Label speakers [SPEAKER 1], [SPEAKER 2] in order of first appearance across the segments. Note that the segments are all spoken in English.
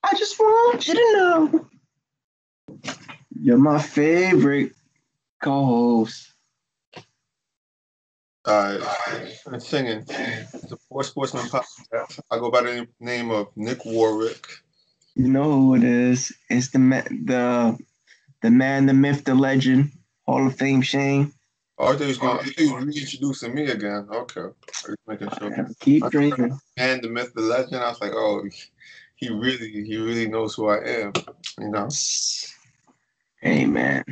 [SPEAKER 1] I just want you to know you're my favorite co-host.
[SPEAKER 2] I'm singing. It's a Four Sportsmen podcast. I go by the name of TheNickWarwick.
[SPEAKER 1] You know who it is. It's the man, the myth, the legend, Hall of Fame Shane.
[SPEAKER 2] Oh, I thought he was reintroducing me again. Okay. I was making sure.
[SPEAKER 1] Keep drinking.
[SPEAKER 2] And the myth, the legend. I was like, oh, he really knows who I am. You know.
[SPEAKER 1] Hey man.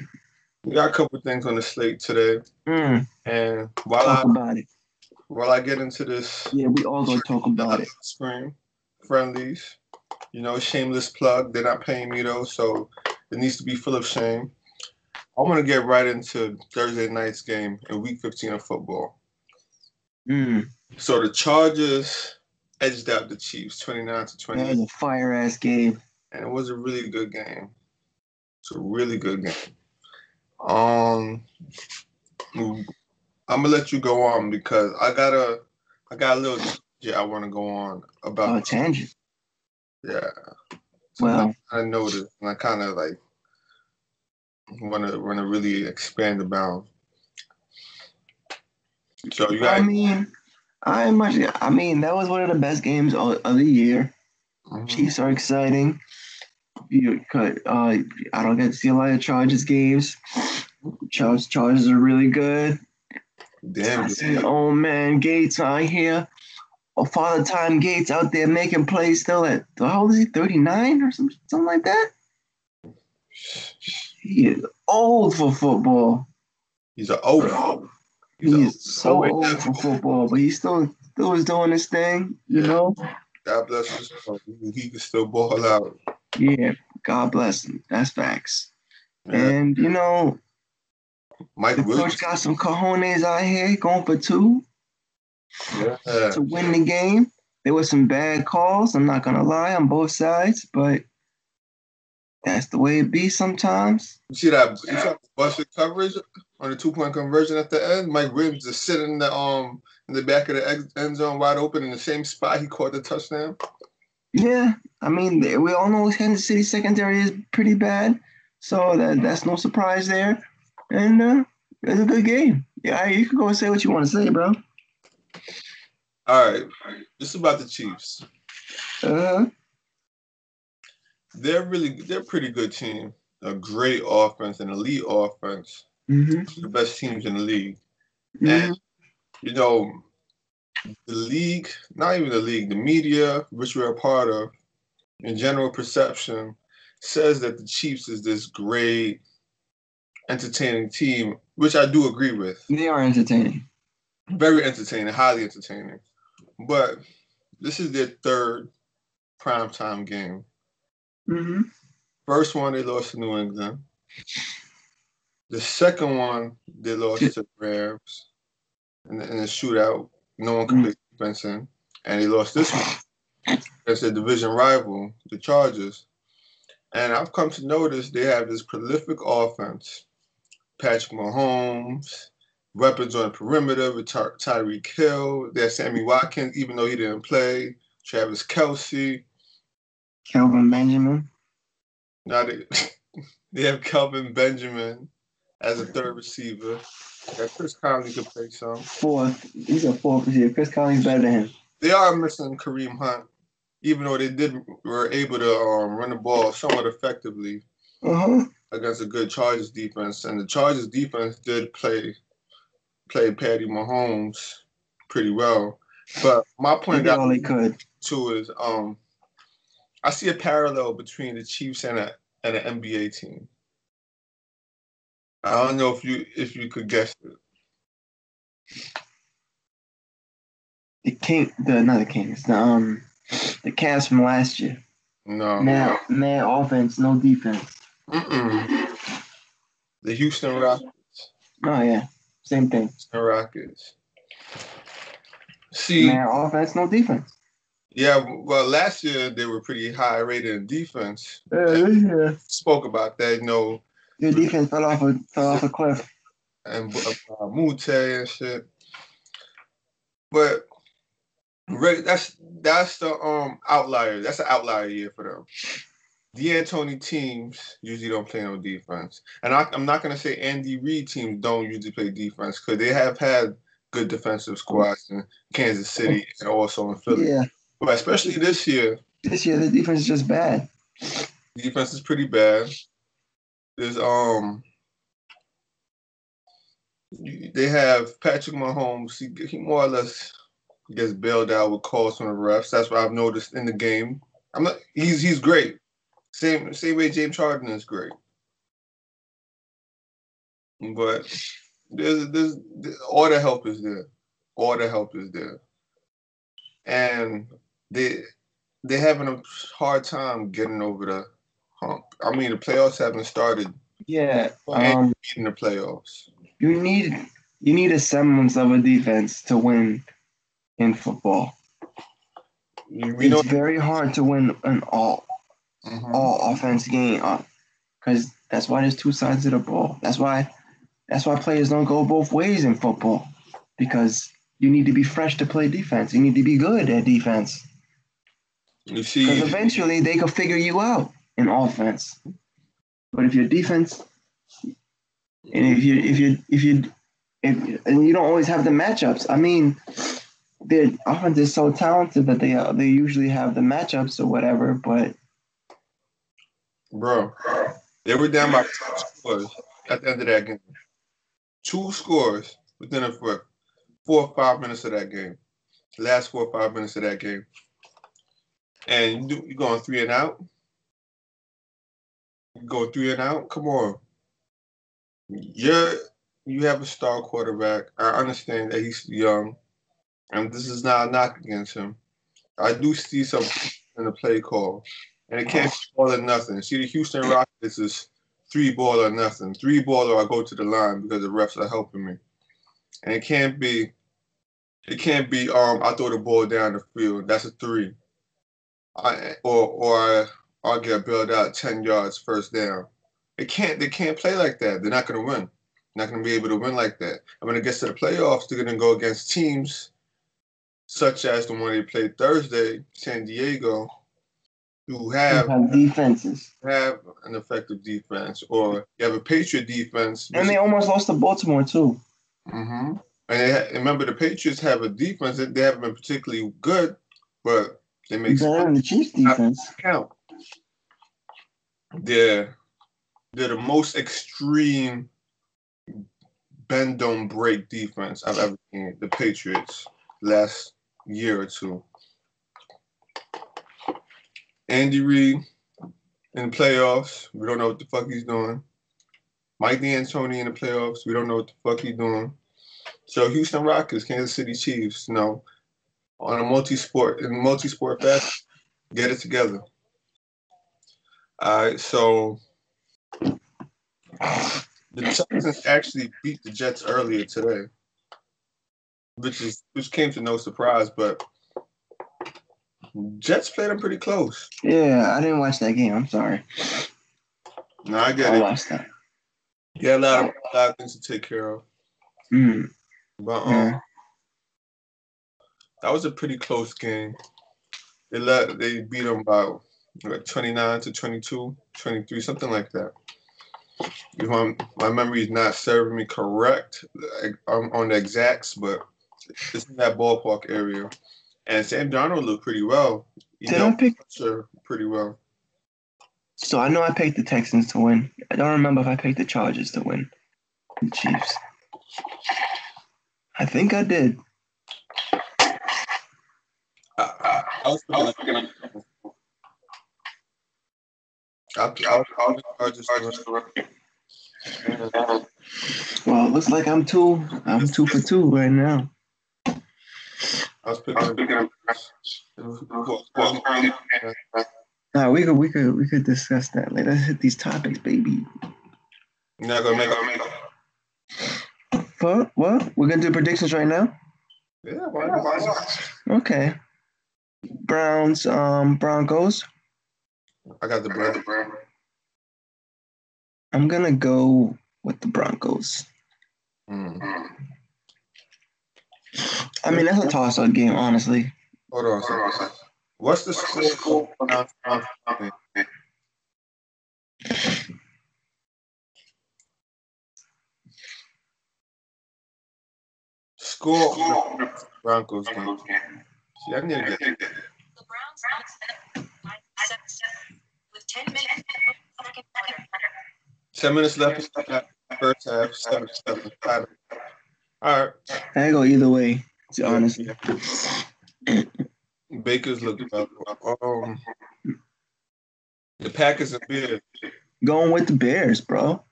[SPEAKER 2] We got a couple things on the slate today. And while I get into this,
[SPEAKER 1] yeah, we all gonna talk about it.
[SPEAKER 2] Screen friendlies, you know, shameless plug. They're not paying me though, so it needs to be full of shame. I want to get right into Thursday night's game in Week 15 of football. So the Chargers edged out the Chiefs 29-20.
[SPEAKER 1] That was a fire ass game,
[SPEAKER 2] and it was a really good game. It's a really good game. I'm gonna let you go on because I got a little tangent I want to go on about.
[SPEAKER 1] Oh, tangent.
[SPEAKER 2] Yeah.
[SPEAKER 1] So well,
[SPEAKER 2] I noticed, and I kind of like want to really expand about. So you got.
[SPEAKER 1] I mean, that was one of the best games of the year. Mm-hmm. Chiefs are exciting. I don't get to see a lot of Chargers games. Chargers are really good.
[SPEAKER 2] Damn.
[SPEAKER 1] I said, oh man, Gates out here. Oh, Father Time Gates out there making plays still at, how old is he, 39 or something like that? He is old for football.
[SPEAKER 2] He's an old.
[SPEAKER 1] He's so old for football, but he still is doing his thing, you know?
[SPEAKER 2] God bless his soul. He can still ball out.
[SPEAKER 1] Yeah, God bless him. That's facts. Yeah. And, you know, the coach got some cojones out here going for 2 to win the game. There were some bad calls, I'm not going to lie, on both sides, but that's the way it be sometimes.
[SPEAKER 2] You see that busted coverage on the 2-point conversion at the end? Mike Williams is sitting in the back of the end zone wide open in the same spot he caught the touchdown.
[SPEAKER 1] Yeah, I mean, we all know Kansas City secondary is pretty bad, so that's no surprise there. And it's a good game. Yeah, you can go and say what you want to say, bro.
[SPEAKER 2] All right, this is about the Chiefs. They're a pretty good team. A great offense, an elite offense. Mm-hmm. The best teams in the league. Mm-hmm. And you know, the league, not even the league, the media, which we're a part of, in general perception, says that the Chiefs is this great, entertaining team, which I do agree with.
[SPEAKER 1] They are entertaining.
[SPEAKER 2] Very entertaining, highly entertaining. But this is their third primetime game. Mm-hmm. First one, they lost to New England. The second one, they lost to the Rams in a shootout. No one could play defense in. And they lost this one against their division rival, the Chargers. And I've come to notice they have this prolific offense. Patrick Mahomes, weapons on the perimeter with Tyreek Hill. They have Sammy Watkins, even though he didn't play. Travis Kelce.
[SPEAKER 1] Kelvin Benjamin.
[SPEAKER 2] Now they have Kelvin Benjamin as a third receiver. Chris Conley could play some.
[SPEAKER 1] Fourth. He's a fourth receiver. Chris Conley's better than him.
[SPEAKER 2] They are missing Kareem Hunt, even though they were able to run the ball somewhat effectively against a good Chargers defense. And the Chargers defense did play Patty Mahomes pretty well. But my point
[SPEAKER 1] all they could
[SPEAKER 2] too is I see a parallel between the Chiefs and an NBA team. I don't know if you could guess it.
[SPEAKER 1] The Kings, the Cavs from last year.
[SPEAKER 2] No.
[SPEAKER 1] Man, offense, no defense.
[SPEAKER 2] The Houston Rockets.
[SPEAKER 1] Oh yeah, same thing.
[SPEAKER 2] Houston Rockets. See,
[SPEAKER 1] man, offense, no defense.
[SPEAKER 2] Yeah, well, last year they were pretty high rated in defense.
[SPEAKER 1] Yeah.
[SPEAKER 2] Spoke about that, you know.
[SPEAKER 1] Your defense fell off a cliff.
[SPEAKER 2] And Mute and shit. But Right, that's the outlier. That's an outlier year for them. D'Antoni teams usually don't play no defense, and I'm not gonna say Andy Reid teams don't usually play defense because they have had good defensive squads in Kansas City and also in Philly.
[SPEAKER 1] Yeah,
[SPEAKER 2] but especially this year.
[SPEAKER 1] This year the defense is just bad.
[SPEAKER 2] Defense is pretty bad. There's they have Patrick Mahomes. He more or less gets bailed out with calls from the refs. That's what I've noticed in the game. He's great. Same way James Harden is great. But there's all the help is there. All the help is there. And they're having a hard time getting over the hump. I mean, the playoffs haven't started.
[SPEAKER 1] Yeah.
[SPEAKER 2] In the playoffs.
[SPEAKER 1] You need a semblance of a defense to win in football. It's very hard to win an all offense game because that's why there's two sides of the ball. That's why players don't go both ways in football, because you need to be fresh to play defense. You need to be good at defense.
[SPEAKER 2] You see,
[SPEAKER 1] because eventually they can figure you out in offense. But if your defense, and if you don't always have the matchups. I mean, their offense is so talented that they usually have the matchups or whatever. But
[SPEAKER 2] bro, they were down by 2 scores at the end of that game. 2 scores within 4 or 5 minutes of that game. The last 4 or 5 minutes of that game. And you're going 3 and out? You go 3 and out? Come on. You have a star quarterback. I understand that he's young, and this is not a knock against him. I do see some in the play call, and it can't be all or nothing. See, the Houston Rockets is 3 ball or nothing. 3 ball or I go to the line because the refs are helping me. And it can't be I throw the ball down the field. That's a 3. Or I'll get bailed out 10 yards first down. They can't play like that. They're not gonna win. Not gonna be able to win like that. And when it gets to the playoffs, they're gonna go against teams such as the one they played Thursday, San Diego, who have
[SPEAKER 1] defenses.
[SPEAKER 2] Have an effective defense, or you have a Patriot defense.
[SPEAKER 1] And they almost lost to Baltimore too.
[SPEAKER 2] Mm-hmm. And remember, the Patriots have a defense that they haven't been particularly good, but they make
[SPEAKER 1] better than the Chiefs defense.
[SPEAKER 2] Count. They're the most extreme bend don't break defense I've ever seen. The Patriots last year or two. Andy Reid in the playoffs, we don't know what the fuck he's doing. Mike D'Antoni in the playoffs, we don't know what the fuck he's doing. So Houston Rockets, Kansas City Chiefs, on a multi-sport fashion, get it together. All right, so the Texans actually beat the Jets earlier today, which came to no surprise, but Jets played them pretty close.
[SPEAKER 1] Yeah, I didn't watch that game. I'm sorry.
[SPEAKER 2] No, I get it.
[SPEAKER 1] I watched that.
[SPEAKER 2] Yeah, a lot of things to take care of.
[SPEAKER 1] Mm.
[SPEAKER 2] But that was a pretty close game. They beat them by 29 to 22, 23, something like that. If my memory is not serving me correct on the exacts, but it's in that ballpark area. And Sam Darnold looked pretty well.
[SPEAKER 1] I pick
[SPEAKER 2] pretty well?
[SPEAKER 1] So I know I picked the Texans to win. I don't remember if I picked the Chargers to win. The Chiefs. I think I did.
[SPEAKER 2] I was picking
[SPEAKER 1] Well, it looks like I'm 2 for 2 right now.
[SPEAKER 2] I was picking
[SPEAKER 1] we could discuss that later. Let's hit these topics, baby.
[SPEAKER 2] You're not gonna make
[SPEAKER 1] it. What? We're gonna do predictions right now?
[SPEAKER 2] Yeah, why not?
[SPEAKER 1] Okay. Browns, Broncos. I
[SPEAKER 2] got the Browns.
[SPEAKER 1] I'm gonna go with the Broncos. I mean, that's a toss-up game, honestly.
[SPEAKER 2] Hold on a second. What's the score of the score of the Broncos game? See, I need to get it.
[SPEAKER 3] The Browns by 7 with 10 minutes.
[SPEAKER 2] 10 minutes left in the first half. 7-7. All right.
[SPEAKER 1] I go either way, to be honest.
[SPEAKER 2] Yeah. Baker's look better. The Packers and Bears.
[SPEAKER 1] Going with the Bears, bro.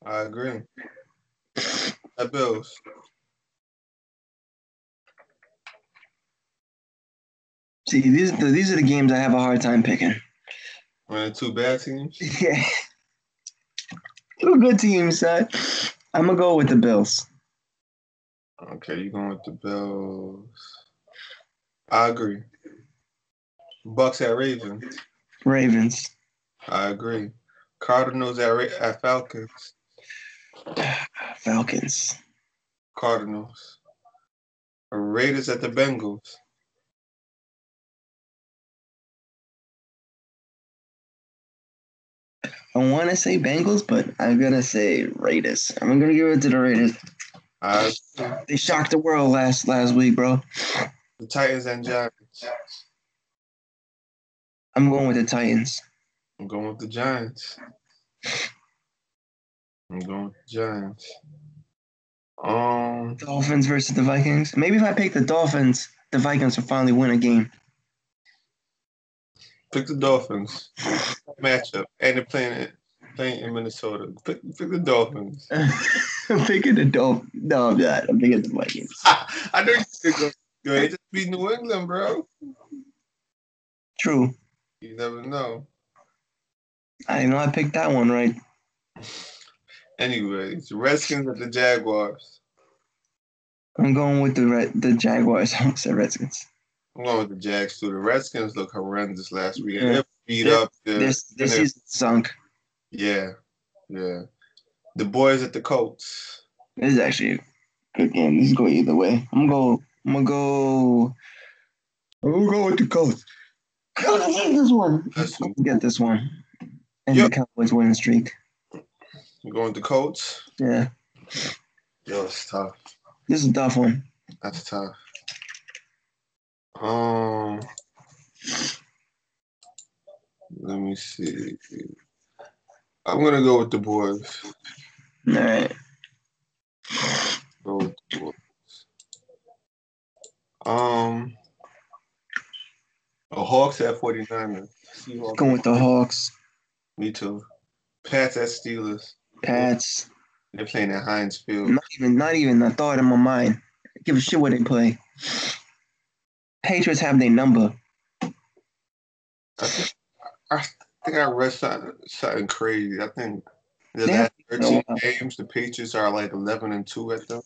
[SPEAKER 2] I agree. The Bills.
[SPEAKER 1] See, these are the games I have a hard time picking.
[SPEAKER 2] One of the two bad teams?
[SPEAKER 1] Yeah. Two good teams, son. I'm going to go with the Bills.
[SPEAKER 2] Okay, you're going with the Bills. I agree. Bucks at Ravens.
[SPEAKER 1] Ravens.
[SPEAKER 2] I agree. Cardinals at Falcons.
[SPEAKER 1] Falcons.
[SPEAKER 2] Cardinals. Raiders at the Bengals.
[SPEAKER 1] I want to say Bengals, but I'm going to say Raiders. I'm going to give it to the Raiders. They shocked the world last week, bro.
[SPEAKER 2] The Titans and Giants.
[SPEAKER 1] I'm going with the Titans.
[SPEAKER 2] I'm going with the Giants.
[SPEAKER 1] Dolphins versus the Vikings. Maybe if I pick the Dolphins, the Vikings will finally win a game.
[SPEAKER 2] Pick the Dolphins. Matchup. And they're playing in Minnesota. Pick the Dolphins.
[SPEAKER 1] I'm picking the Dolphins. No, I'm not. I'm picking the Vikings.
[SPEAKER 2] I know you think they just beat New England, bro.
[SPEAKER 1] True.
[SPEAKER 2] You never know.
[SPEAKER 1] I know I picked that one right.
[SPEAKER 2] Anyways, Redskins at the Jaguars.
[SPEAKER 1] I'm going with the Jaguars. I almost said Redskins.
[SPEAKER 2] I'm going with the Jags too. The Redskins look horrendous last week. Yeah. They beat up.
[SPEAKER 1] Their season sunk.
[SPEAKER 2] Yeah. The boys at the Colts.
[SPEAKER 1] This is actually a good game. This is going either way. I'm gonna go with the Colts. This one. Get this one. And the Cowboys winning streak.
[SPEAKER 2] You going with the Colts?
[SPEAKER 1] Yeah.
[SPEAKER 2] Yo, it's tough.
[SPEAKER 1] This is a tough one.
[SPEAKER 2] That's tough. Let me see. I'm gonna go with the boys.
[SPEAKER 1] All right.
[SPEAKER 2] Go with the boys. The Hawks at 49ers.
[SPEAKER 1] Going with the Hawks.
[SPEAKER 2] Me too. Pats at Steelers.
[SPEAKER 1] Pats.
[SPEAKER 2] They're playing at Heinz Field.
[SPEAKER 1] Not even a thought in my mind. Give a shit where they play. Patriots have their number.
[SPEAKER 2] I think I read something crazy. I think the last 13 games, the Patriots are like 11-2 at them.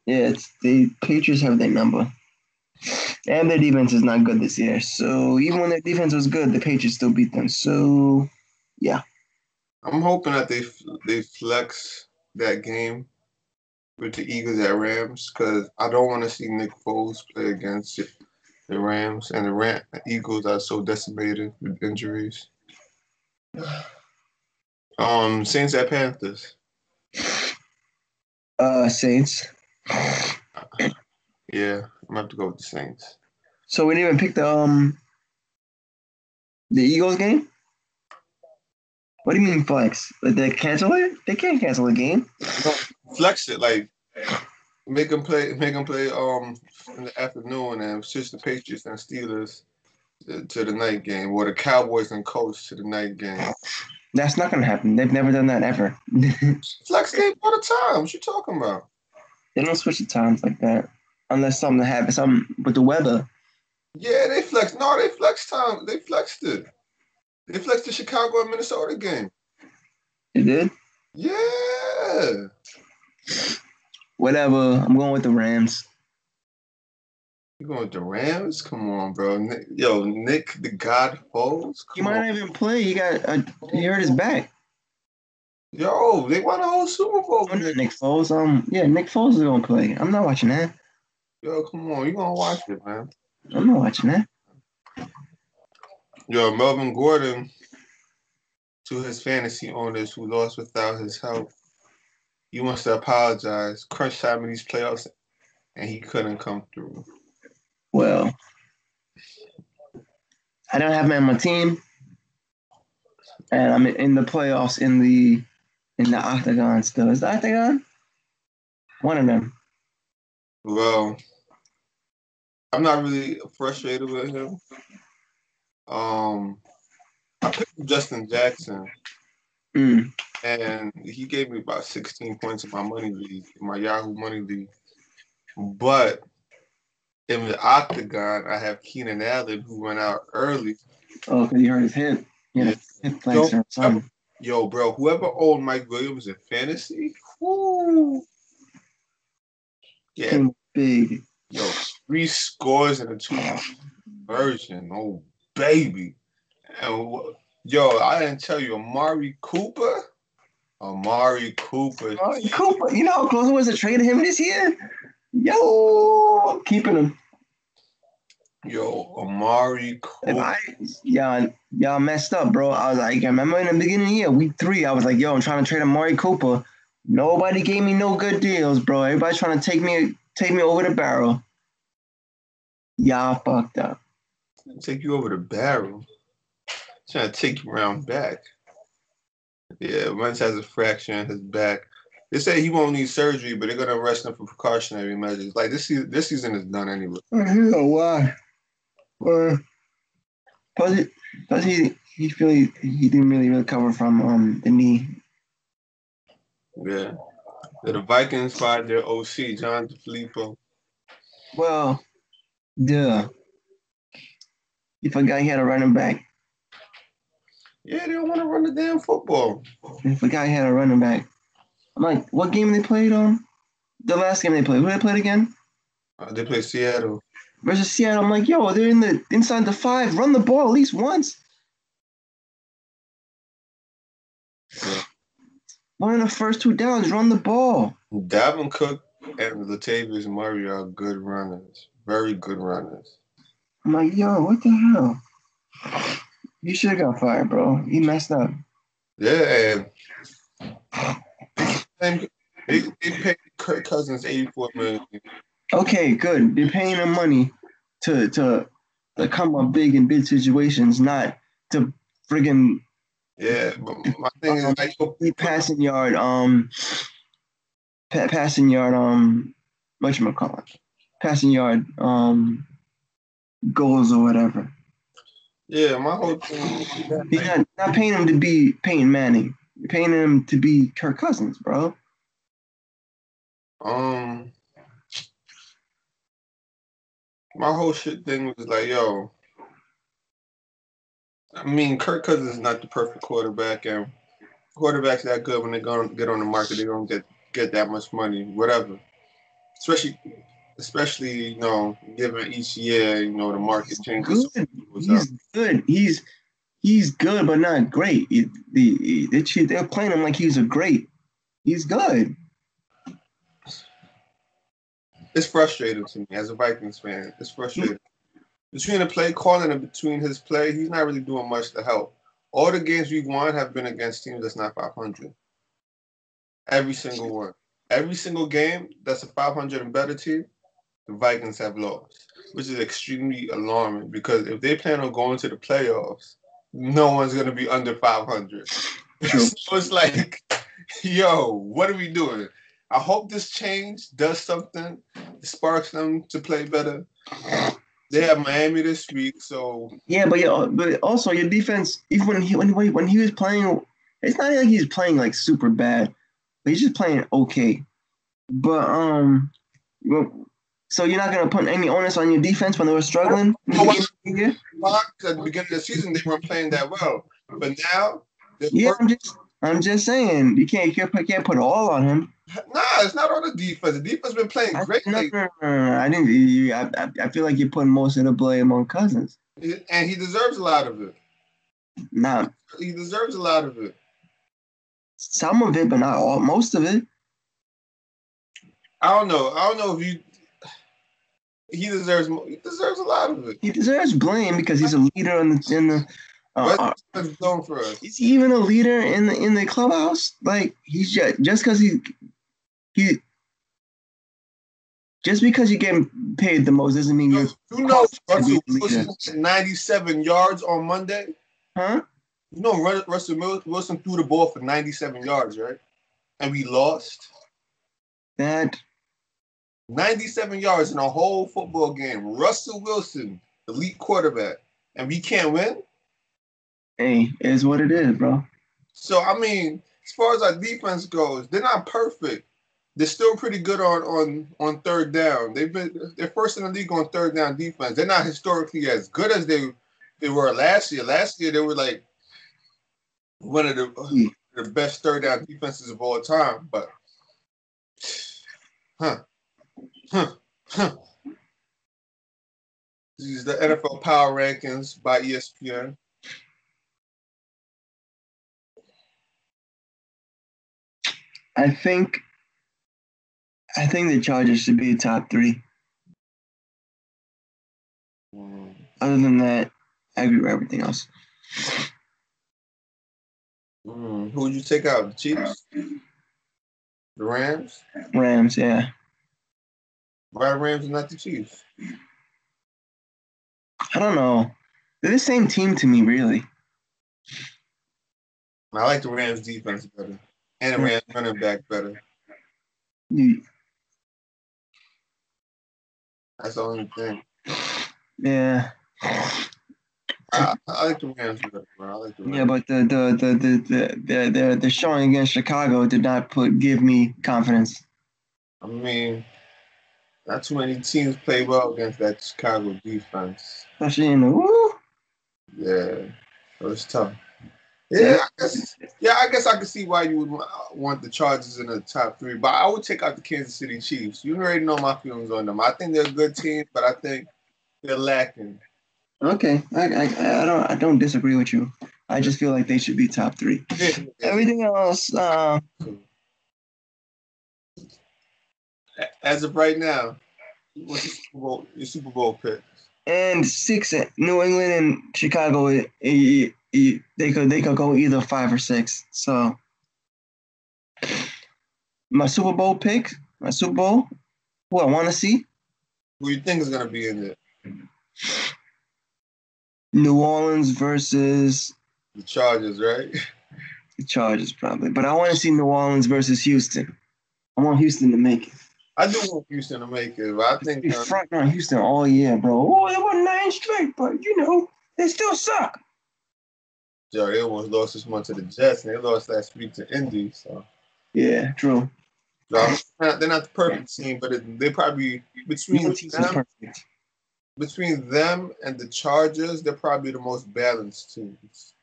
[SPEAKER 1] Yeah, the Patriots have their number. And their defense is not good this year. So even when their defense was good, the Patriots still beat them. So, yeah.
[SPEAKER 2] I'm hoping that they flex that game with the Eagles at Rams because I don't want to see Nick Foles play against the Rams. And the Eagles are so decimated with injuries. Saints at Panthers.
[SPEAKER 1] Saints.
[SPEAKER 2] Yeah, I'm gonna have to go with the Saints.
[SPEAKER 1] So we didn't even pick the Eagles game? What do you mean flex? Like they cancel it? They can't cancel a game.
[SPEAKER 2] No, flex it, like make them play in the afternoon and switch the Patriots and Steelers to the night game, or the Cowboys and Colts to the night game.
[SPEAKER 1] That's not gonna happen. They've never done that ever.
[SPEAKER 2] Flex game all the time. What you talking about?
[SPEAKER 1] They don't switch the times like that unless something happens. Something with the weather.
[SPEAKER 2] Yeah, they flexed. No, they flexed time. They flexed it. They flexed the Chicago and Minnesota game.
[SPEAKER 1] You did?
[SPEAKER 2] Yeah.
[SPEAKER 1] Whatever. I'm going with the Rams.
[SPEAKER 2] You going with the Rams? Come on, bro. Nick the God Foles?
[SPEAKER 1] He might not even play. He hurt his back.
[SPEAKER 2] Yo, they won the whole Super Bowl.
[SPEAKER 1] Nick Foles. Yeah, Nick Foles is gonna play. I'm not watching that.
[SPEAKER 2] Yo, come on. You gonna watch it, man.
[SPEAKER 1] I'm not watching that.
[SPEAKER 2] Yo, Melvin Gordon, to his fantasy owners who lost without his help, he wants to apologize. Crunch time in these playoffs, and he couldn't come through.
[SPEAKER 1] Well, I don't have him on my team, and I'm in the playoffs in the octagon still. Is the octagon? One of them.
[SPEAKER 2] Well, I'm not really frustrated with him. I picked Justin Jackson, and he gave me about 16 points in my money league, my Yahoo money league. But in the octagon, I have Keenan Allen, who went out early.
[SPEAKER 1] Oh, because he hurt his hip. Yeah, hip flexor or something.
[SPEAKER 2] Yo, bro, whoever owned Mike Williams in fantasy, whoo. Yeah.
[SPEAKER 1] Big.
[SPEAKER 2] Yo, 3 scores and a 2 conversion. Oh, baby. And, yo, I didn't tell you, Amari Cooper.
[SPEAKER 1] You know how close it was to trade him this year? Yo, I'm keeping him.
[SPEAKER 2] Yo, Amari Cooper.
[SPEAKER 1] Y'all messed up, bro. I was like, I remember in the beginning of the year, week 3, I was like, yo, I'm trying to trade Amari Cooper. Nobody gave me no good deals, bro. Everybody's trying to take me over the barrel. Y'all fucked up.
[SPEAKER 2] Take you over the barrel. Trying to take you around back. Yeah, Wentz has a fracture in his back. They say he won't need surgery, but they're gonna arrest him for precautionary measures. Like this season is done anyway.
[SPEAKER 1] I don't know why. Plus he didn't really recover from the knee.
[SPEAKER 2] Yeah. The Vikings fired their OC, John DeFilippo.
[SPEAKER 1] Well, duh. You forgot he had a running back.
[SPEAKER 2] Yeah, they don't want to run the damn football.
[SPEAKER 1] I forgot he had a running back. I'm like, what game they played on? The last game they played. Who they played again?
[SPEAKER 2] They played Seattle.
[SPEAKER 1] Versus Seattle. I'm like, yo, they're inside the 5. Run the ball at least once.
[SPEAKER 2] Yeah.
[SPEAKER 1] One of the first 2 downs, run the ball.
[SPEAKER 2] Dalvin Cook and Latavius Murray are good runners. Very good runners.
[SPEAKER 1] I'm like, yo, what the hell? You should have got fired, bro. He messed up.
[SPEAKER 2] Yeah, and they paid Kirk Cousins $84 million.
[SPEAKER 1] Okay, good. They're paying him money to come up big in big situations, not to friggin'
[SPEAKER 2] but my thing is like
[SPEAKER 1] passing yard whatchamacallit? Passing yard goals or whatever.
[SPEAKER 2] Yeah, my whole thing.
[SPEAKER 1] He's not paying him to be Peyton Manning. You're paying him to be Kirk Cousins, bro.
[SPEAKER 2] My whole shit thing was like, yo, I mean, Kirk Cousins is not the perfect quarterback, and quarterbacks that good when they go get on the market, they don't get that much money, whatever. Especially given each year, the market changes.
[SPEAKER 1] He's good. He's good, but not great. They're playing him like he's he's good.
[SPEAKER 2] It's frustrating to me as a Vikings fan. It's frustrating. Between the play calling and between his play, he's not really doing much to help. All the games we've won have been against teams that's not 500. Every single one. Every single game that's a 500 and better team, the Vikings have lost, which is extremely alarming because if they plan on going to the playoffs, no one's going to be under 500. So it's like, yo, what are we doing? I hope this change does something, sparks them to play better. They have Miami this week, so
[SPEAKER 1] yeah, but also your defense. Even when he was playing, it's not like he's playing like super bad. But he's just playing okay. But so you're not gonna put any onus on your defense when they were struggling?
[SPEAKER 2] At the beginning of the season, they weren't playing that well, but now.
[SPEAKER 1] Yeah, I'm just saying you can't put it all on him.
[SPEAKER 2] Nah, it's not on the defense. The defense been playing great.
[SPEAKER 1] No. I didn't. I feel like you're putting most of the blame on Cousins,
[SPEAKER 2] and he deserves a lot of it.
[SPEAKER 1] Nah,
[SPEAKER 2] he deserves a lot of it.
[SPEAKER 1] Some of it, but not all. Most of it.
[SPEAKER 2] I don't know if you. He deserves a lot of it.
[SPEAKER 1] He deserves blame because he's a leader in the.
[SPEAKER 2] What's going for us?
[SPEAKER 1] Is he even a leader in the clubhouse? Like he's just because he just because you get paid the most doesn't mean you're.
[SPEAKER 2] You know, Russell Wilson had 97 yards on Monday.
[SPEAKER 1] Huh?
[SPEAKER 2] You know, Russell Wilson threw the ball for 97 yards, right? And we lost.
[SPEAKER 1] That
[SPEAKER 2] 97 yards in a whole football game. Russell Wilson, elite quarterback, and we can't win?
[SPEAKER 1] Hey, it is what it is, bro.
[SPEAKER 2] So, I mean, as far as our defense goes, they're not perfect. They're still pretty good on third down. They're first in the league on third down defense. They're not historically as good as they were last year. Last year, they were like one of the best third down defenses of all time. But, This is the NFL Power Rankings by ESPN.
[SPEAKER 1] I think the Chargers should be top 3. Other than that, I agree with everything else.
[SPEAKER 2] Who would you take out? The Chiefs? The Rams?
[SPEAKER 1] Rams, yeah.
[SPEAKER 2] Why the Rams and not the Chiefs?
[SPEAKER 1] I don't know. They're the same team to me, really.
[SPEAKER 2] I like the Rams defense better. And the Rams running back better.
[SPEAKER 1] Yeah.
[SPEAKER 2] That's the only thing.
[SPEAKER 1] Yeah.
[SPEAKER 2] I like the Rams better, bro. I like the Rams.
[SPEAKER 1] Yeah, but the showing against Chicago did not give me confidence.
[SPEAKER 2] I mean, not too many teams play well against that Chicago defense.
[SPEAKER 1] Especially in the woo.
[SPEAKER 2] Yeah, it was tough. Yeah, I guess I could see why you would want the Chargers in the top 3, but I would take out the Kansas City Chiefs. You already know my feelings on them. I think they're a good team, but I think they're lacking.
[SPEAKER 1] Okay, I don't disagree with you. I just feel like they should be top 3. Yeah. Everything else.
[SPEAKER 2] As of right now, what's your Super Bowl pick?
[SPEAKER 1] And 6, New England and Chicago. They could go either 5 or 6. So my Super Bowl pick, who I want to see.
[SPEAKER 2] Who you think is gonna be in it?
[SPEAKER 1] New Orleans versus
[SPEAKER 2] the Chargers, right?
[SPEAKER 1] The Chargers probably, but I want to see New Orleans versus Houston. I want Houston to make it.
[SPEAKER 2] I do want Houston to make it, but I think
[SPEAKER 1] front on Houston all year, bro. Oh, they won 9 straight, but they still suck.
[SPEAKER 2] Yo, they almost lost this month to the Jets, and they lost last week to Indy. So
[SPEAKER 1] yeah, true.
[SPEAKER 2] So they're not the perfect team, but they probably between them and the Chargers, they're probably the most balanced teams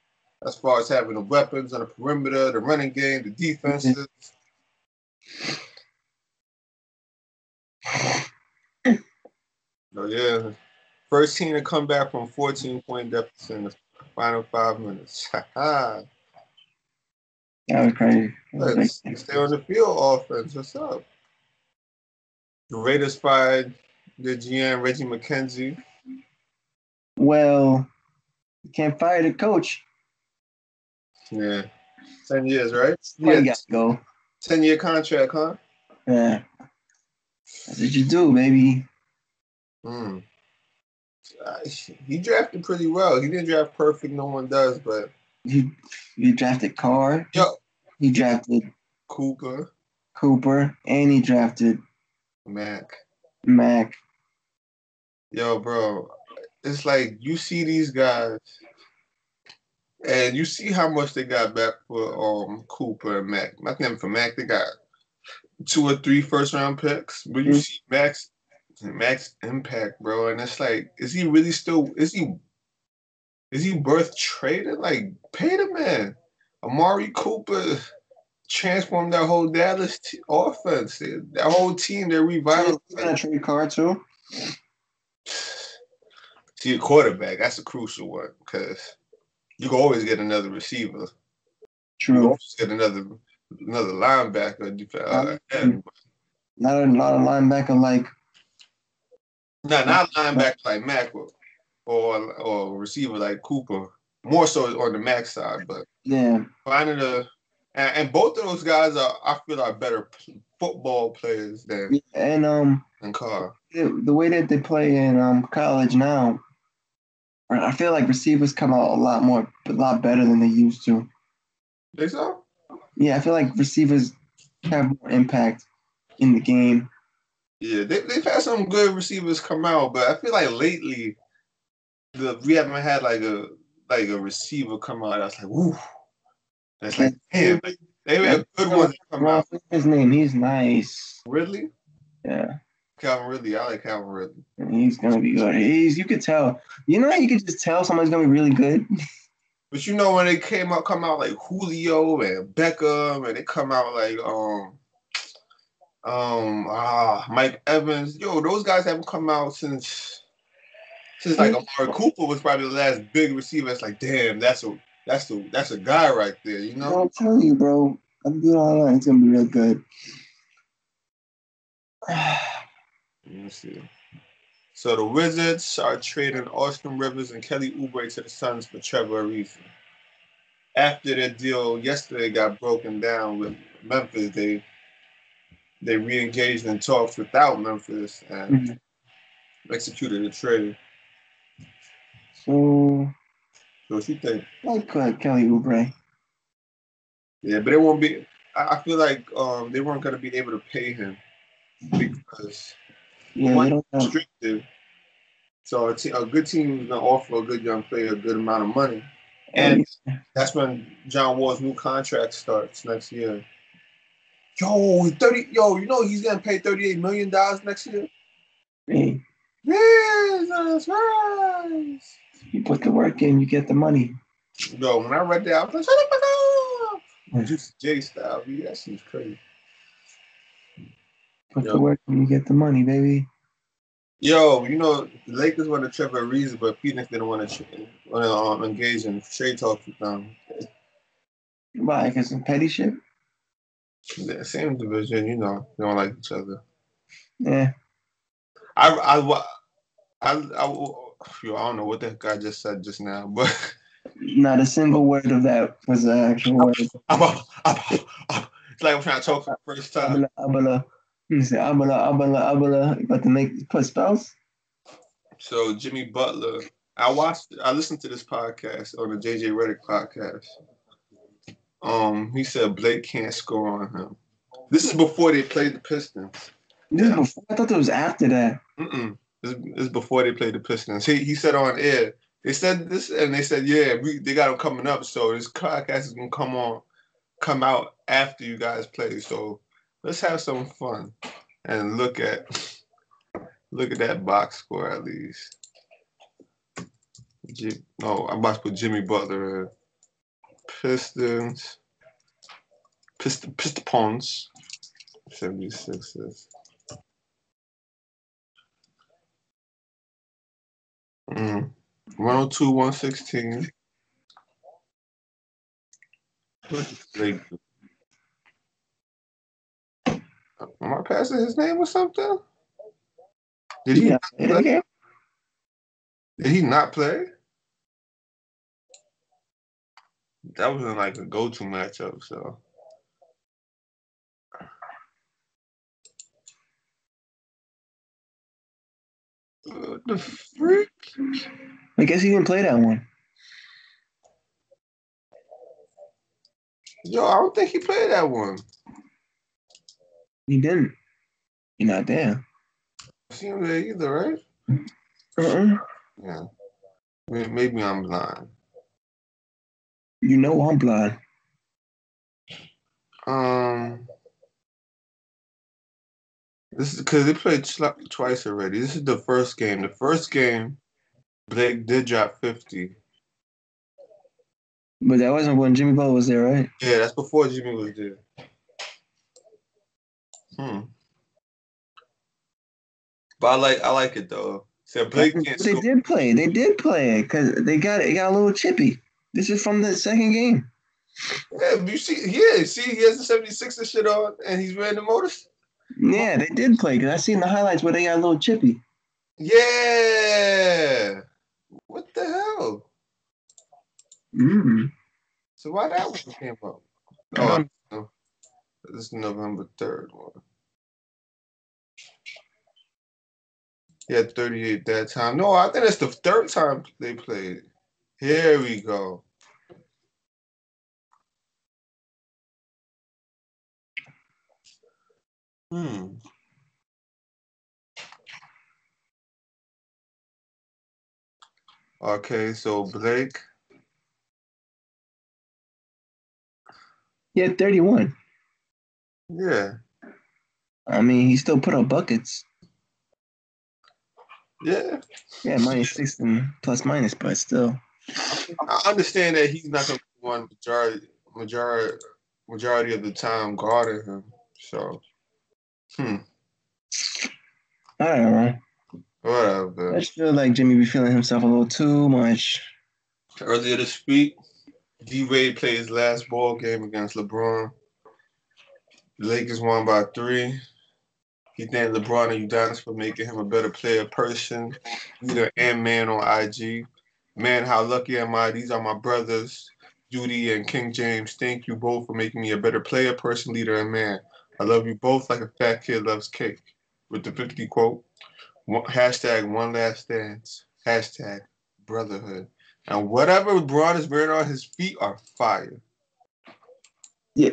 [SPEAKER 2] as far as having the weapons on the perimeter, the running game, the defenses. So yeah, first team to come back from 14-point deficit in the final 5 minutes.
[SPEAKER 1] That was crazy.
[SPEAKER 2] Let's stay on the field offense. What's up? The Raiders fired their GM, Reggie McKenzie.
[SPEAKER 1] Well, you can't fire the coach.
[SPEAKER 2] Yeah. 10 years, right?
[SPEAKER 1] Yeah. You got to go.
[SPEAKER 2] 10-year contract, huh?
[SPEAKER 1] Yeah. That's what you do, baby.
[SPEAKER 2] He drafted pretty well. He didn't draft perfect. No one does, but...
[SPEAKER 1] He drafted Carr.
[SPEAKER 2] Yo.
[SPEAKER 1] He drafted...
[SPEAKER 2] Cooper.
[SPEAKER 1] And he drafted...
[SPEAKER 2] Mac. Yo, bro. It's like you see these guys... And you see how much they got back for Cooper and Mac. Not them for Mac. They got 2 or 3 first-round picks. But you see Mac's impact, bro. And it's like, is he really still... Is he worth trading? Like, pay the man. Amari Cooper transformed that whole Dallas offense. That whole team, they're revitalized.
[SPEAKER 1] You got a trade card, too?
[SPEAKER 2] See, a quarterback, that's a crucial one because you can always get another receiver.
[SPEAKER 1] True.
[SPEAKER 2] You can always get another linebacker.
[SPEAKER 1] Not a linebacker like
[SPEAKER 2] Not linebacker like Mack or receiver like Cooper. More so on the Mack side, but finding and both of those guys I feel are better football players than Carr.
[SPEAKER 1] The way that they play in college now, I feel like receivers come out a lot better than they used to.
[SPEAKER 2] Think so?
[SPEAKER 1] Yeah, I feel like receivers have more impact in the game.
[SPEAKER 2] Yeah, they've had some good receivers come out, but I feel like lately we haven't had like a receiver come out that's like, woo. That's like, damn, like, they have good ones that come out.
[SPEAKER 1] His name, he's nice.
[SPEAKER 2] Ridley?
[SPEAKER 1] Yeah.
[SPEAKER 2] Calvin Ridley. I like Calvin Ridley.
[SPEAKER 1] He's gonna be good. You could tell. You know how you could just tell somebody's gonna be really good?
[SPEAKER 2] But you know when they come out like Julio and Beckham, and they come out like Mike Evans. Yo, those guys haven't come out since like Amari Cooper was probably the last big receiver. It's like, damn, that's a guy right there, you know?
[SPEAKER 1] I'm telling you, bro. I'm doing all right. It's gonna be real good.
[SPEAKER 2] Let me see. So the Wizards are trading Austin Rivers and Kelly Oubre to the Suns for Trevor Ariza. After their deal yesterday got broken down with Memphis, they re-engaged in talks without Memphis and executed a trade.
[SPEAKER 1] So
[SPEAKER 2] what you think?
[SPEAKER 1] I like Kelly Oubre.
[SPEAKER 2] Yeah, but it won't be. I feel like they weren't going to be able to pay him because they weren't restricted. So a good team is going to offer a good young player a good amount of money. And that's when John Wall's new contract starts next year. Yo, you know he's getting paid $38 million next year?
[SPEAKER 1] Hey.
[SPEAKER 2] Yes, that's right.
[SPEAKER 1] You put the work in, you get the money.
[SPEAKER 2] Yo, when I read that, I was like, shut the fuck up. Just J style, B. That seems crazy.
[SPEAKER 1] Put the work in, you get the money, baby.
[SPEAKER 2] Yo, you know, the Lakers wanted Trevor Ariza, but Phoenix didn't want to engage in trade talks with them.
[SPEAKER 1] Why? Because some petty shit?
[SPEAKER 2] The same division, you know, they don't like each other.
[SPEAKER 1] Yeah.
[SPEAKER 2] I don't know what that guy just said just now, but
[SPEAKER 1] not a single word of that was an actual word.
[SPEAKER 2] It's like I'm trying to talk for the first time.
[SPEAKER 1] Abala. You say abala. About to put spells?
[SPEAKER 2] So Jimmy Butler, I listened to this podcast on the JJ Redick podcast. He said Blake can't score on him. This is before they played the Pistons.
[SPEAKER 1] This is before? I thought it was after that.
[SPEAKER 2] This is before they played the Pistons. He said on air, they said this, and they said, yeah, they got him coming up, so this podcast is gonna come out after you guys play. So let's have some fun and look at that box score at least. I'm about to put Jimmy Butler in. Pistons 76ers. 102, 116. Am I passing his name or something? Did he not play? Did he not play? That wasn't like a go-to matchup, so. What the freak?
[SPEAKER 1] I guess he didn't play that one.
[SPEAKER 2] Yo, I don't think he played that one.
[SPEAKER 1] He didn't. You're not there.
[SPEAKER 2] I see him there either, right? Yeah. Maybe I'm blind.
[SPEAKER 1] You know I'm blind.
[SPEAKER 2] This is because they played twice already. This is the first game. The first game, Blake did drop 50.
[SPEAKER 1] But that wasn't when Jimmy Butler was there, right?
[SPEAKER 2] Yeah, that's before Jimmy was there. But I like it though. So Blake can't score.
[SPEAKER 1] They did play it because it got a little chippy. This is from the second game.
[SPEAKER 2] Yeah, you see, he has the 76ers shit on, and he's wearing the Motors.
[SPEAKER 1] Yeah, they did play because I seen the highlights where they got a little chippy.
[SPEAKER 2] Yeah. What the hell? So why that one came up? Oh, no. This is November 3rd one. He had 38 that time. No, I think it's the third time they played. Here we go. Okay, so Blake.
[SPEAKER 1] He had 31.
[SPEAKER 2] Yeah.
[SPEAKER 1] I mean, he still put up buckets.
[SPEAKER 2] Yeah.
[SPEAKER 1] Yeah, -6 and plus minus, but still.
[SPEAKER 2] I understand that he's not going to be one majority of the time guarding him. So,
[SPEAKER 1] I don't know.
[SPEAKER 2] Whatever.
[SPEAKER 1] I just feel like Jimmy be feeling himself a little too much.
[SPEAKER 2] Earlier this week, D-Wade played his last ball game against LeBron. The Lakers won by 3. He thanked LeBron and Udonis for making him a better player, person, leader, and man on IG. Man, how lucky am I? These are my brothers, Judy and King James. Thank you both for making me a better player, person, leader, and man. I love you both like a fat kid loves cake. With the 50 quote, hashtag one last dance, hashtag brotherhood. And whatever LeBron is wearing on his feet are fire.
[SPEAKER 1] Yeah,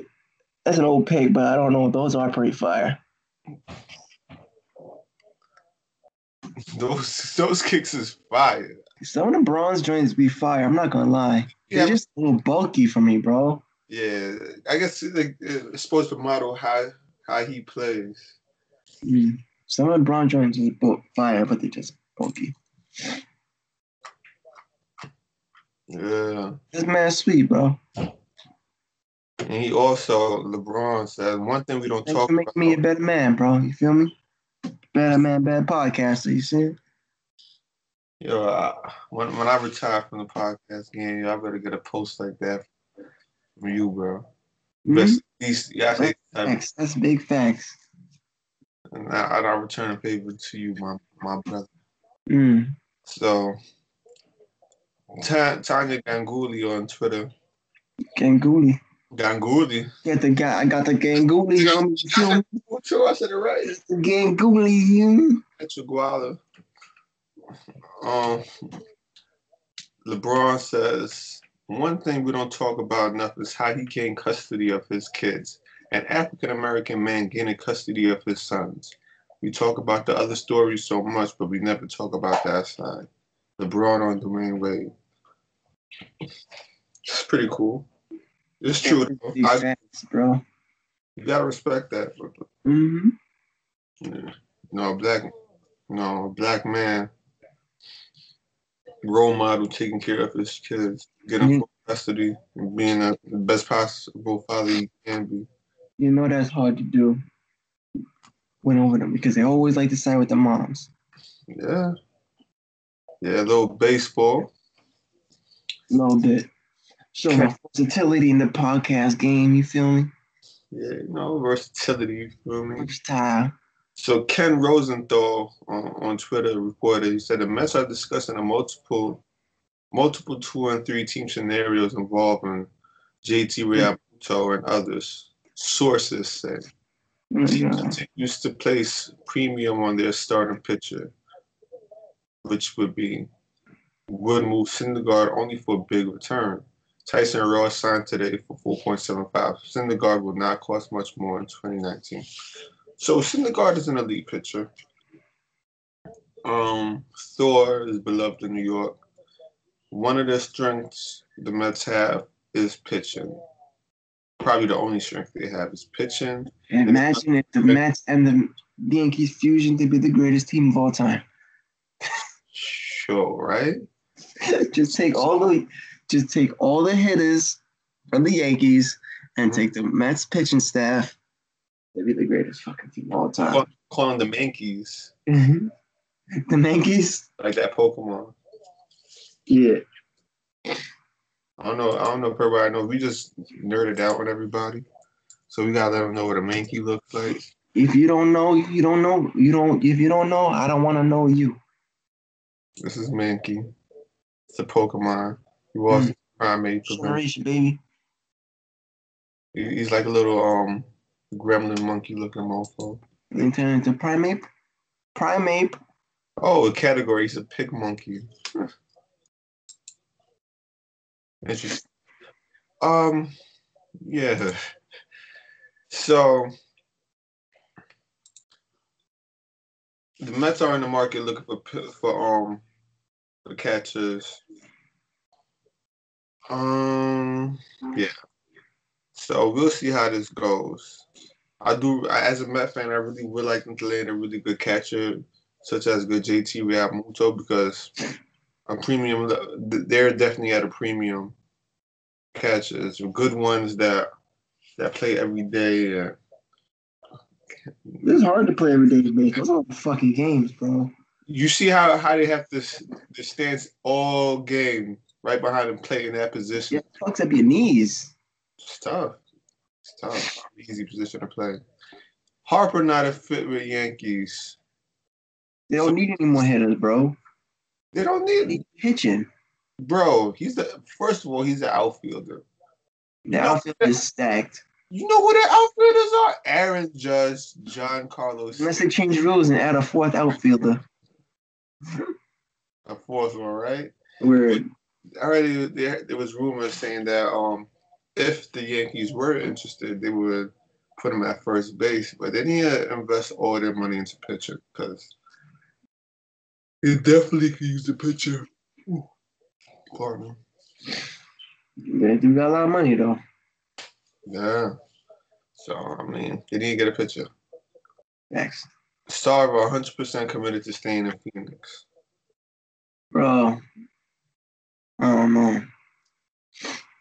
[SPEAKER 1] that's an old pick, but I don't know. Those are pretty fire.
[SPEAKER 2] Those kicks is fire.
[SPEAKER 1] Some of the bronze joints be fire. I'm not gonna lie. They're just a little bulky for me, bro.
[SPEAKER 2] Yeah, I guess it's supposed to model how he plays.
[SPEAKER 1] Some of the bronze joints are fire, but they're just bulky.
[SPEAKER 2] Yeah.
[SPEAKER 1] This man's sweet, bro.
[SPEAKER 2] And he also, LeBron said, one thing we don't talk about.
[SPEAKER 1] Make me a better man, bro. You feel me? Better man, better podcaster. You see?
[SPEAKER 2] Yo, when I retire from the podcast game, I better get a post like that from you, bro. Best,
[SPEAKER 1] facts. That's big facts.
[SPEAKER 2] And I'll return a favor to you, my brother. So, Tanya Ganguly on Twitter.
[SPEAKER 1] Ganguly.
[SPEAKER 2] Get
[SPEAKER 1] the guy. I got the Ganguly on me.
[SPEAKER 2] Sure, I said it right.
[SPEAKER 1] The Ganguly.
[SPEAKER 2] Guala. LeBron says, one thing we don't talk about enough is how he gained custody of his kids. An African-American man gaining custody of his sons. We talk about the other stories so much, but we never talk about that side. LeBron on Dwayne Wade. It's pretty cool. It's true.
[SPEAKER 1] Facts, bro.
[SPEAKER 2] You gotta respect that. Yeah. Black man, role model, taking care of his kids, getting full custody, and being the best possible father he can be.
[SPEAKER 1] You know that's hard to do. Went over them because they always like to side with the moms.
[SPEAKER 2] Yeah. Yeah, a little baseball.
[SPEAKER 1] A little bit. Show my versatility in the podcast game, you feel me?
[SPEAKER 2] Yeah, versatility, you feel me?
[SPEAKER 1] Versatile.
[SPEAKER 2] So Ken Rosenthal on Twitter reported, he said the Mets are discussing a multiple 2 and 3 team scenarios involving JT Realmuto and others. Sources say teams used to place premium on their starting pitcher, which would move Syndergaard only for a big return. Tyson Ross signed today for $4.75. Syndergaard will not cost much more in 2019. So Syndergaard is an elite pitcher. Thor is beloved in New York. One of the strengths the Mets have is pitching. Probably the only strength they have is pitching.
[SPEAKER 1] Imagine if the Mets and the Yankees fusion to be the greatest team of all time.
[SPEAKER 2] Sure, right?
[SPEAKER 1] Just take all the hitters from the Yankees and take the Mets pitching staff. They'd be the greatest fucking team of all time.
[SPEAKER 2] Calling them Yankees.
[SPEAKER 1] The Yankees?
[SPEAKER 2] Like that Pokemon.
[SPEAKER 1] Yeah.
[SPEAKER 2] I don't know if everybody knows. We just nerded out on everybody. So we gotta let them know what a Mankey looks like.
[SPEAKER 1] If you don't know, you don't know. If you don't know, I don't want to know you.
[SPEAKER 2] This is Mankey. It's a Pokemon. He was primate.
[SPEAKER 1] Generation, baby.
[SPEAKER 2] He's like a little gremlin monkey looking mofo.
[SPEAKER 1] They turn into primate. Primate.
[SPEAKER 2] Oh, a category. He's a pig monkey. Interesting. Yeah. So the Mets are in the market looking for catchers. Yeah. So we'll see how this goes. As a Met fan, I really would like them to land a really good catcher, such as good JT Realmuto, because a premium. They're definitely at a premium catchers, good ones that play every day.
[SPEAKER 1] It's hard to play every day, baseball. Those are fucking games, bro.
[SPEAKER 2] You see how they have to stance all game right behind them, play in that position.
[SPEAKER 1] Yeah, fucks up your knees.
[SPEAKER 2] It's tough. It's tough. Easy position to play. Harper not a fit with Yankees.
[SPEAKER 1] They don't need any more hitters, bro.
[SPEAKER 2] They don't need
[SPEAKER 1] pitching.
[SPEAKER 2] Bro, first of all, he's an outfielder.
[SPEAKER 1] The outfield is stacked.
[SPEAKER 2] You know who the outfielders are? Aaron Judge, John Carlos.
[SPEAKER 1] Unless they change rules and add a fourth outfielder.
[SPEAKER 2] A fourth one, right?
[SPEAKER 1] Weird.
[SPEAKER 2] Already there was rumors saying that if the Yankees were interested, they would put him at first base, but they need to invest all their money into pitcher because he definitely could use the pitcher. Pardon me.
[SPEAKER 1] They do got a lot of money though.
[SPEAKER 2] Yeah. So I mean, they need to get a pitcher.
[SPEAKER 1] Next.
[SPEAKER 2] Starver 100% committed to staying in Phoenix.
[SPEAKER 1] Bro, I don't know.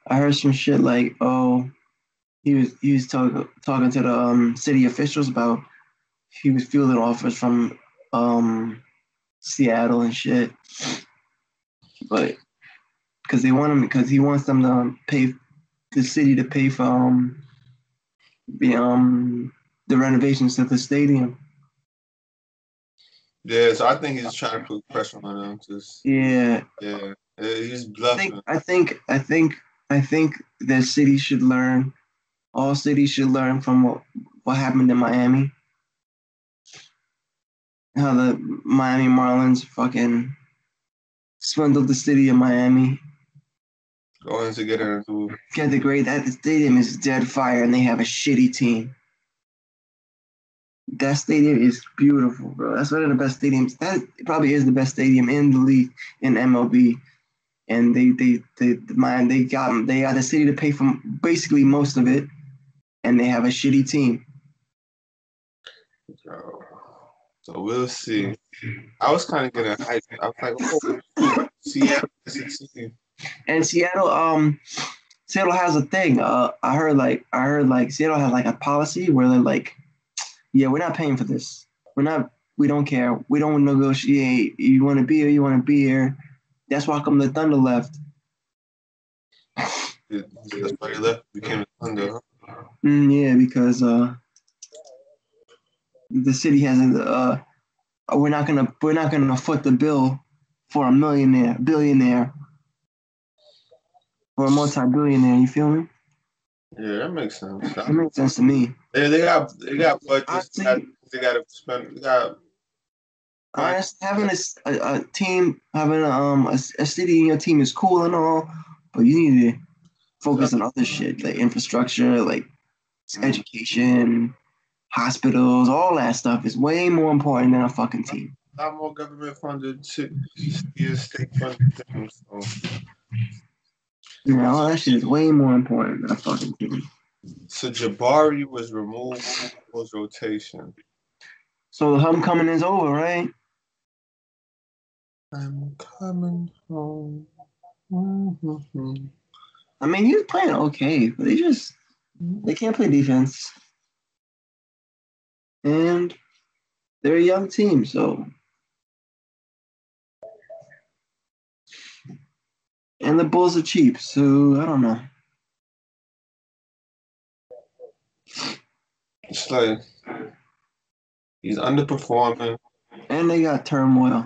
[SPEAKER 1] I heard some shit like, he was talking to the city officials about he was fielding offers from Seattle and shit, but because he wants them to pay the city to pay for the renovations to the stadium.
[SPEAKER 2] Yeah, so I think he's trying to put pressure on them.
[SPEAKER 1] Yeah,
[SPEAKER 2] he's bluffing.
[SPEAKER 1] I think that city should learn. All cities should learn from what happened in Miami. How the Miami Marlins fucking swindled the city of Miami.
[SPEAKER 2] Going to get
[SPEAKER 1] the grade that the stadium is dead fire and they have a shitty team. That stadium is beautiful, bro. That's one of the best stadiums. That probably is the best stadium in the league in MLB. And they got the city to pay for basically most of it, and they have a shitty team.
[SPEAKER 2] So we'll see. I was kind of getting hyped. I was like, oh, Seattle is a team.
[SPEAKER 1] And Seattle has a thing. I heard like Seattle has like a policy where they're like, yeah, we're not paying for this. We don't care. We don't negotiate. You want to be here, you want to be here. That's why come the Thunder left.
[SPEAKER 2] That's why they left. Became the Thunder.
[SPEAKER 1] Yeah, because the city hasn't. We're not gonna foot the bill for a billionaire, or a multi-billionaire. You feel me?
[SPEAKER 2] Yeah, that makes sense.
[SPEAKER 1] That makes sense to me.
[SPEAKER 2] They got budgets. They got to spend. They got.
[SPEAKER 1] Having a team, having a city in your team is cool and all, but you need to focus on other shit like infrastructure, like education, hospitals, all that stuff is way more important than a fucking team.
[SPEAKER 2] A lot more government funded state funded things. So.
[SPEAKER 1] Yeah, all that shit is way more important than a fucking team.
[SPEAKER 2] So Jabari was removed from his rotation.
[SPEAKER 1] So the homecoming is over, right?
[SPEAKER 2] I'm coming home. Mm-hmm.
[SPEAKER 1] I mean, he was playing okay, but they can't play defense. And they're a young team, so. And the Bulls are cheap, so I don't know.
[SPEAKER 2] It's like he's underperforming.
[SPEAKER 1] And they got turmoil.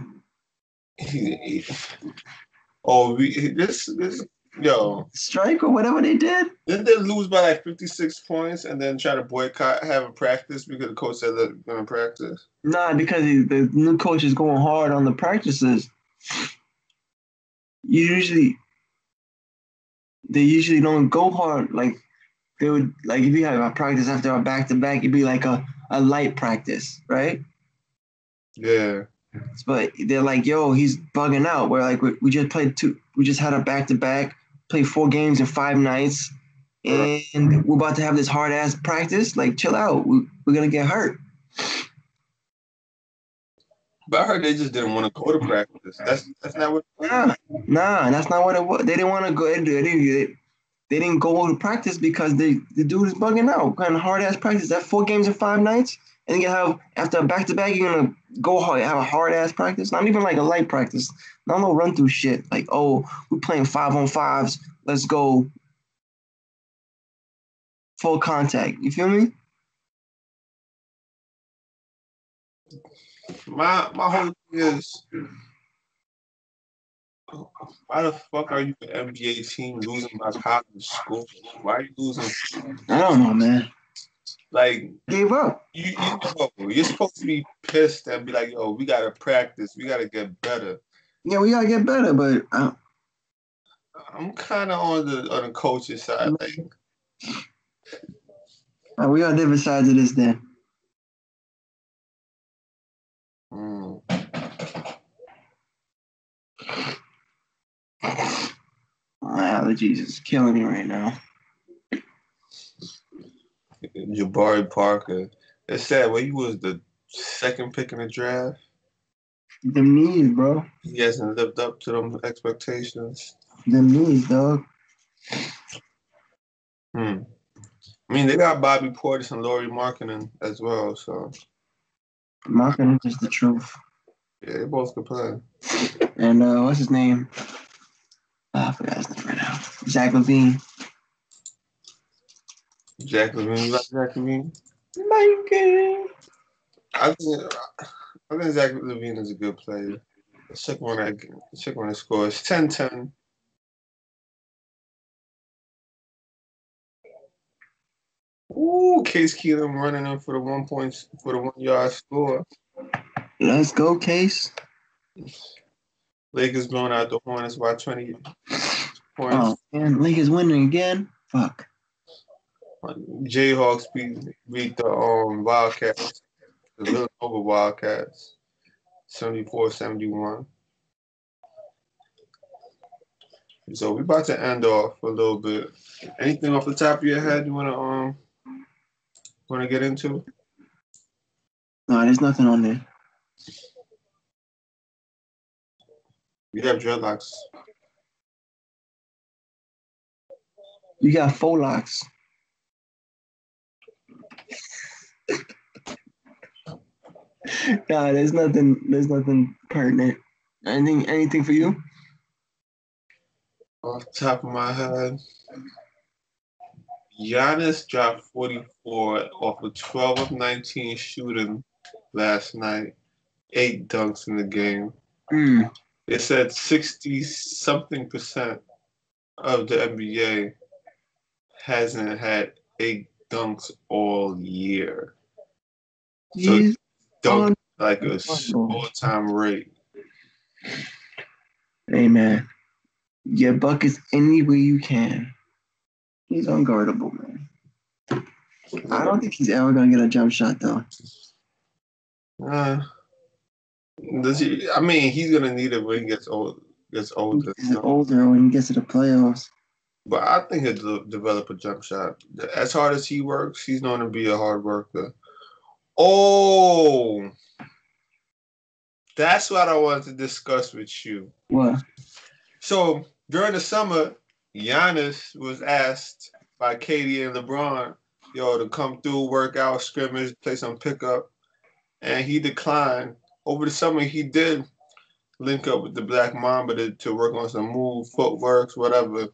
[SPEAKER 2] Yo.
[SPEAKER 1] Strike or whatever they did?
[SPEAKER 2] Didn't they lose by like 56 points and then try to boycott having practice because the coach said they're going to practice?
[SPEAKER 1] Nah, because the new coach is going hard on the practices. They usually don't go hard. Like, they would, like, if you have a practice after a back-to-back, it'd be like a light practice, right?
[SPEAKER 2] Yeah.
[SPEAKER 1] But they're like, yo, he's bugging out. We're like, we just had a back-to-back, played 4 games in 5 nights, and we're about to have this hard-ass practice. Like, chill out. We're going to get hurt.
[SPEAKER 2] But I heard they just didn't want to go to practice. That's not what.
[SPEAKER 1] Nah, that's not what it was. They didn't want to go. They didn't go to practice because the dude is bugging out. Kind of hard ass practice. That 4 games in 5 nights, and you have after a back to back, you're gonna go hard, have a hard ass practice. Not even like a light practice. Not no run through shit. Like, oh, we're playing 5-on-5s. Let's go full contact. You feel me?
[SPEAKER 2] My whole thing is, why the fuck are you an NBA team losing by college school? Why are you losing?
[SPEAKER 1] I don't know, man.
[SPEAKER 2] Like,
[SPEAKER 1] gave up.
[SPEAKER 2] You're supposed to be pissed and be like, yo, we gotta practice, we gotta get better.
[SPEAKER 1] Yeah, we gotta get better, but
[SPEAKER 2] I'm kind of on the coach's side. Like,
[SPEAKER 1] we got different sides of this then. My allergies is killing me right now.
[SPEAKER 2] Jabari Parker. It's sad. Well, he was the 2nd pick in the draft.
[SPEAKER 1] Them knees, bro.
[SPEAKER 2] He hasn't lived up to them expectations.
[SPEAKER 1] Them knees, dog.
[SPEAKER 2] I mean, they got Bobby Portis and Lauri Markkanen as well, so.
[SPEAKER 1] Markkanen is the truth.
[SPEAKER 2] Yeah, they both could play.
[SPEAKER 1] And what's his name? I forgot his name right now. Zach LaVine.
[SPEAKER 2] Zach LaVine, you like Zach LaVine? I think Zach LaVine is a good player. Let's check when it scores. 10-10. Ooh, Case Keenum running in for the 1 yard score.
[SPEAKER 1] Let's go, Case.
[SPEAKER 2] Lakers blowing out the Hornets by 20 points.
[SPEAKER 1] Oh, man, Lakers winning again? Fuck.
[SPEAKER 2] Jayhawks beat the Wildcats, the Villanova Wildcats, 74-71. So we're about to end off a little bit. Anything off the top of your head you wanna get into?
[SPEAKER 1] No, there's nothing on there.
[SPEAKER 2] You have dreadlocks.
[SPEAKER 1] You got faux locks. Nah, there's nothing pertinent. Anything for you?
[SPEAKER 2] Off the top of my head, Giannis dropped 44 off of 12 of 19 shooting last night. 8 dunks in the game. It said 60-something% of the NBA hasn't had 8 dunks all year. So dunk like a all-time rate.
[SPEAKER 1] Hey, man. Get buckets any way you can. He's unguardable, man. I don't think he's ever going to get a jump shot, though.
[SPEAKER 2] Does he? I mean, he's going to need it when he gets older.
[SPEAKER 1] He's older when he gets to the playoffs.
[SPEAKER 2] But I think he'll develop a jump shot. As hard as he works, he's known to be a hard worker. Oh, that's what I wanted to discuss with you.
[SPEAKER 1] What?
[SPEAKER 2] So during the summer, Giannis was asked by Katie and LeBron, to come through, work out, scrimmage, play some pickup, and he declined. Over the summer, he did link up with the Black Mamba to work on some move, footworks, whatever.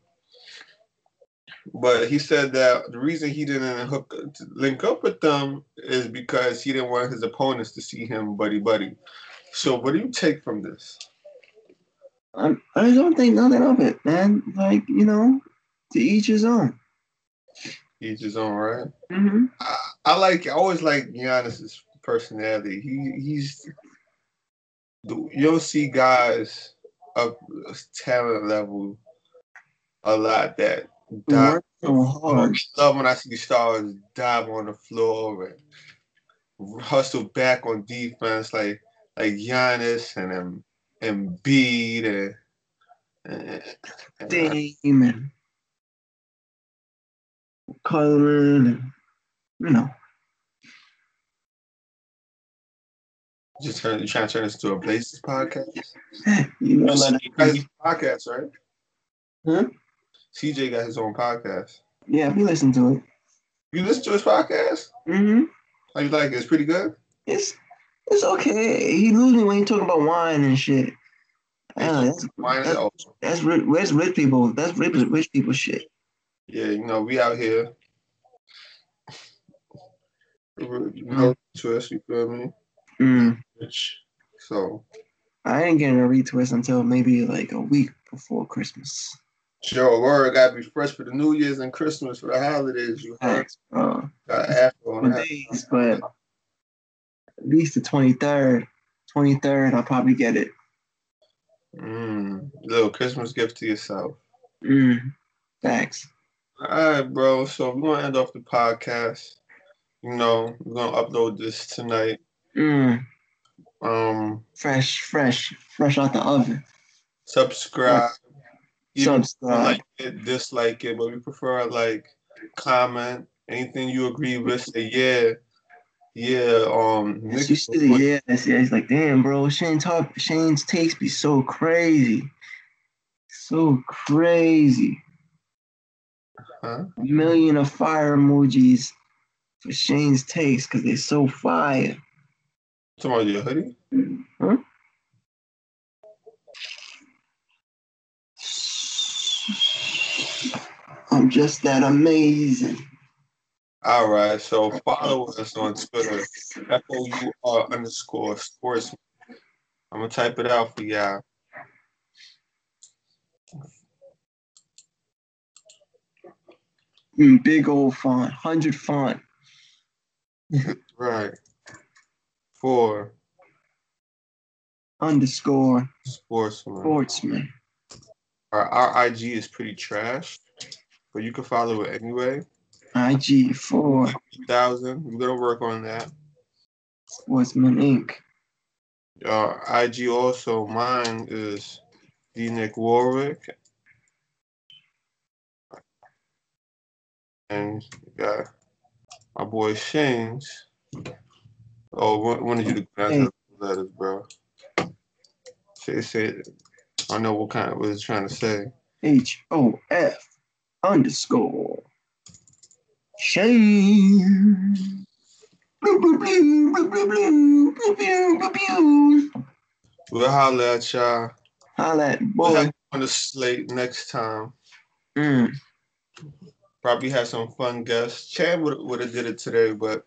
[SPEAKER 2] But he said that the reason he didn't link up with them is because he didn't want his opponents to see him buddy-buddy. So what do you take from this?
[SPEAKER 1] I don't think nothing of it, man. Like, to each his own.
[SPEAKER 2] Each his own, right?
[SPEAKER 1] Mm-hmm.
[SPEAKER 2] I always like Giannis's personality. He's you don't see guys of talent level a lot that dive.
[SPEAKER 1] So hard.
[SPEAKER 2] I love when I see stars dive on the floor and hustle back on defense like Giannis and Embiid and
[SPEAKER 1] Damon, Cullen, and
[SPEAKER 2] you trying to turn this into a Blazers podcast? Podcast, right?
[SPEAKER 1] Huh?
[SPEAKER 2] CJ got his own podcast.
[SPEAKER 1] Yeah, we listen to it.
[SPEAKER 2] You listen to his podcast?
[SPEAKER 1] Mm-hmm.
[SPEAKER 2] How you like it? It's pretty good?
[SPEAKER 1] It's okay. He lose me when he talk about wine and shit. That's rich people. That's rich people shit.
[SPEAKER 2] Yeah, we out here. Twist, you feel me? Rich. So
[SPEAKER 1] I ain't getting a retwist until maybe like a week before Christmas.
[SPEAKER 2] Sure, word gotta be fresh for the New Year's and Christmas for the holidays. You heard? Got after on
[SPEAKER 1] days, but at least the 23rd. 23rd, I'll probably get it.
[SPEAKER 2] Little Christmas gift to yourself.
[SPEAKER 1] Thanks.
[SPEAKER 2] All right, bro. So we're gonna end off the podcast. We're gonna upload this tonight.
[SPEAKER 1] Fresh out the oven.
[SPEAKER 2] Subscribe. Like it, dislike it, but we prefer comment anything you agree with. Say yeah.
[SPEAKER 1] It's like, damn, bro. Shane's takes be so crazy. So crazy.
[SPEAKER 2] Huh?
[SPEAKER 1] A million of fire emojis for Shane's takes because they're so fire.
[SPEAKER 2] Talking about your hoodie?
[SPEAKER 1] Huh? I'm just that amazing.
[SPEAKER 2] All right, so follow us on Twitter, FOUR_sportsmen. I'm gonna type it out for y'all.
[SPEAKER 1] Big old font, 100 font.
[SPEAKER 2] Right. 4
[SPEAKER 1] _sportsmen.
[SPEAKER 2] Sportsmen. Our IG is pretty trash, but you can follow it anyway.
[SPEAKER 1] IG
[SPEAKER 2] 4,000. We're gonna work on that.
[SPEAKER 1] SportsmenInc.
[SPEAKER 2] IG also, mine is TheNickWarwick. And you got my boy Shane's. Oh, when did you answer the letters, bro? Say it. I know what it's trying to say.
[SPEAKER 1] HOF_ Shane.
[SPEAKER 2] We'll holler at y'all.
[SPEAKER 1] Holla at boy.
[SPEAKER 2] We'll have on the slate next time. Probably have some fun guests. Chad would have did it today, but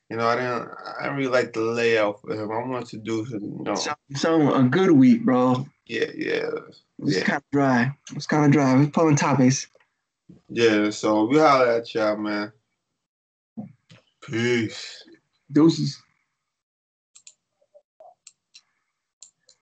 [SPEAKER 2] I didn't really like the layout for him. I wanted to do
[SPEAKER 1] a good week, bro.
[SPEAKER 2] Yeah.
[SPEAKER 1] It's kind of dry. We're pulling topics.
[SPEAKER 2] Yeah, so we holler at y'all, man. Peace.
[SPEAKER 1] Deuces.